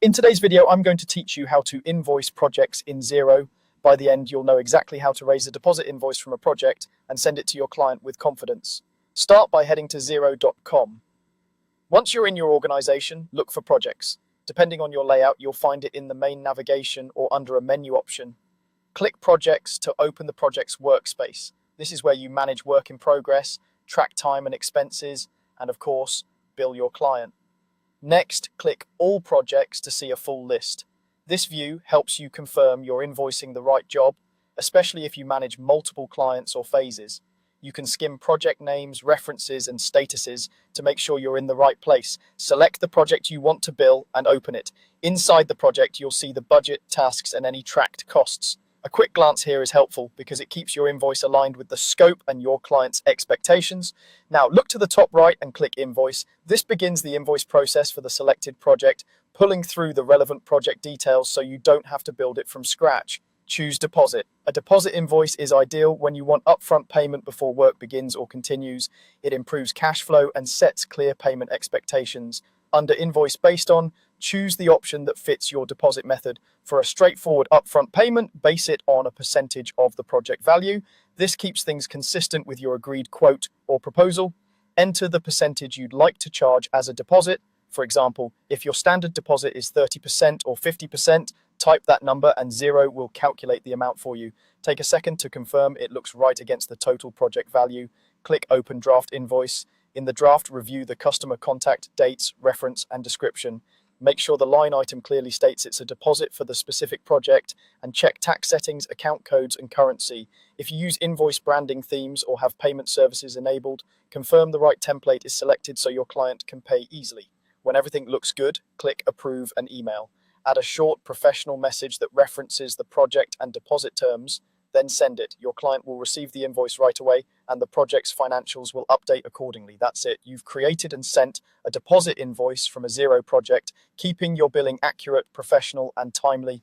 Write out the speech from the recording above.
In today's video, I'm going to teach you how to invoice projects in Xero. By the end, you'll know exactly how to raise a deposit invoice from a project and send it to your client with confidence. Start by heading to xero.com. Once you're in your organization, look for projects. Depending on your layout, you'll find it in the main navigation or under a menu option. Click Projects to open the project's workspace. This is where you manage work in progress, track time and expenses, and of course, bill your client. Next, click All Projects to see a full list. This view helps you confirm you're invoicing the right job, especially if you manage multiple clients or phases. You can skim project names, references, and statuses to make sure you're in the right place. Select the project you want to bill and open it. Inside the project, you'll see the budget, tasks, and any tracked costs. A quick glance here is helpful because it keeps your invoice aligned with the scope and your client's expectations. Now look to the top right and click Invoice. This begins the invoice process for the selected project, pulling through the relevant project details so you don't have to build it from scratch. Choose Deposit. A deposit invoice is ideal when you want upfront payment before work begins or continues. It improves cash flow and sets clear payment expectations. Under Invoice Based On, choose the option that fits your deposit method. For a straightforward upfront payment, base it on a percentage of the project value. This keeps things consistent with your agreed quote or proposal. Enter the percentage you'd like to charge as a deposit. For example, if your standard deposit is 30% or 50%, type that number and Xero will calculate the amount for you. Take a second to confirm it looks right against the total project value. Click Open Draft Invoice. In the draft, review the customer contact, dates, reference, and description. Make sure the line item clearly states it's a deposit for the specific project, and check tax settings, account codes, and currency. If you use invoice branding themes or have payment services enabled, confirm the right template is selected so your client can pay easily. When everything looks good, click Approve and Email. Add a short professional message that references the project and deposit terms, then send it. Your client will receive the invoice right away and the project's financials will update accordingly. That's it. You've created and sent a deposit invoice from a Xero project, keeping your billing accurate, professional, and timely.